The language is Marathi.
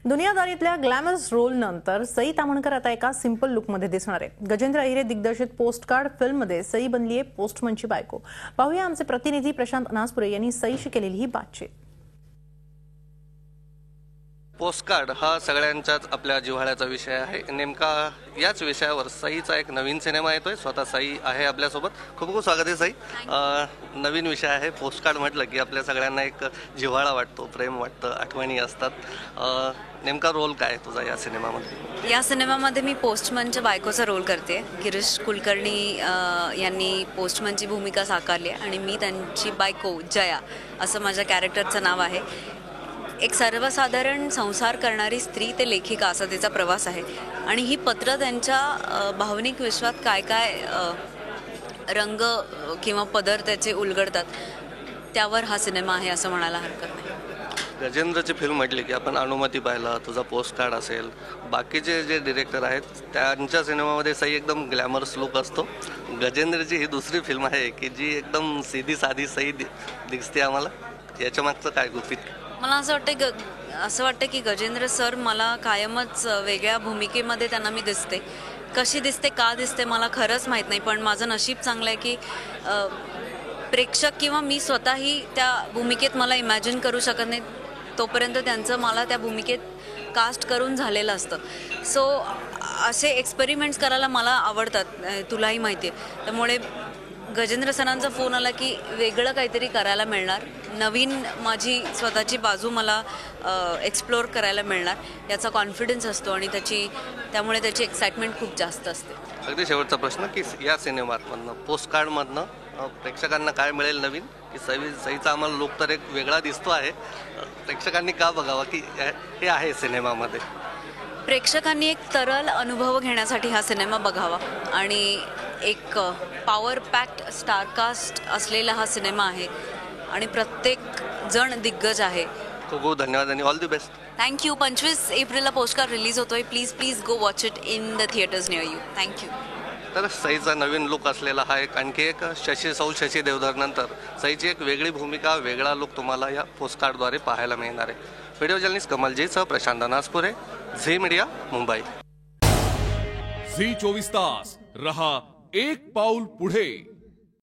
दुनियादारीतल्या ग्लॅमरस रोल नंतर सई ताम्हणकर आता एका सिंपल लुकमध्ये दिसणार आहे। गजेंद्र अहिरे दिग्दर्शित पोस्टकार्ड फिल्ममध्ये सई बनली आहे पोस्टमनची बायको। पाहूया आमचे प्रतिनिधी प्रशांत अनासपुरे यांनी सईशी केलेली ही बातचीत। पोस्टकार्ड हा सगळ्यांचाच आपल्या जिव्हाळ्याचा विषय आहे। नेमका याच विषयावर सईचा एक नवीन सिनेमा येतोय। स्वतः सई आहे आपल्यासोबत। खूप खूप स्वागत आहे सई। नवीन विषय आहे पोस्टकार्ड म्हटलं की आपल्या सगळ्यांना एक जिव्हाळा वाटतो, प्रेम वाटतं, आठवणी असतात। नेमका रोल काय आहे तुझा या सिनेमामध्ये? या सिनेमामध्ये मी पोस्टमनच्या बायकोचा रोल करते। गिरीश कुलकर्णी यांनी पोस्टमनची भूमिका साकारली आहे आणि मी त्यांची बायको जया असं माझ्या कॅरेक्टरचं नाव आहे। एक सर्वसाधारण संसार करणारी स्त्री ते लेखिका असा तिचा प्रवास आहे आणि ही पत्र त्यांच्या भावनिक विश्वात काय काय रंग किंवा पदर त्याचे उलगडतात त्यावर हा सिनेमा आहे असं म्हणायला हरकत नाही। गजेंद्रची फिल्म म्हटली की आपण अनुमती पाहिला, तुझा पोस्टकार्ड असेल, बाकीचे जे डिरेक्टर आहेत त्यांच्या सिनेमामध्ये सई एकदम ग्लॅमरस लुक असतो। गजेंद्रची ही दुसरी फिल्म आहे की जी एकदम सीधी साधी सई दिसते आम्हाला। याच्या मागचं काय गुपित? मला असं वाटतं की गजेंद्र सर मला कायमच वेगळ्या भूमिकेमध्ये त्यांना मी दिसते। कशी दिसते, का दिसते मला खरंच माहीत नाही, पण माझं नशीब चांगलं आहे की प्रेक्षक किंवा मी स्वतःही त्या भूमिकेत मला इमॅजिन करू शकत नाही तोपर्यंत त्यांचं मला त्या भूमिकेत कास्ट करून झालेलं असतं। सो असे एक्सपेरिमेंट्स करायला मला आवडतात, तुलाही माहिती आहे। त्यामुळे गजेंद्र सरांचा फोन आला की वेगळं काहीतरी करायला मिळणार, नवीन माझी स्वतःची बाजू मला एक्सप्लोअर करायला मिळणार याचा कॉन्फिडन्स असतो आणि त्यामुळे त्याची एक्साइटमेंट खूप जास्त असते। अगदी शेवटचा प्रश्न की या सिनेमातमधनं पोस्टकार्डमधनं प्रेक्षकांना काय मिळेल नवीन? की सईचा आम्हाला लुक तर एक वेगळा दिसतो आहे, प्रेक्षकांनी का बघावा की हे आहे सिनेमामध्ये? प्रेक्षकांनी एक तरल अनुभव घेण्यासाठी हा सिनेमा बघावा आणि एक पॉवर पॅक्ड स्टारकास्ट असलेला हा सिनेमा आहे आणि प्रत्येक जण दिग्गज आहे। खूप खूप धन्यवाद आणि ऑल दी बेस्ट। थँक्यू। 25 एप्रिलला पोस्टकार्ड रिलीज होतोय। Please go watch it in the theatres near you. Thank you. तर सईचा नवीन लुक असलेला हा आणखी एक शशी देवधर नंतर सईची एक वेगळी भूमिका, वेगळा लुक तुम्हाला या पोस्टकार्डद्वारे पाहायला मिळणार आहे। व्हिडिओ जर्नलिस्ट कमलजीसह प्रशांत अनासपुरे, झी मीडिया, मुंबई। झी 24 तास रहा एक पाऊल पुढे।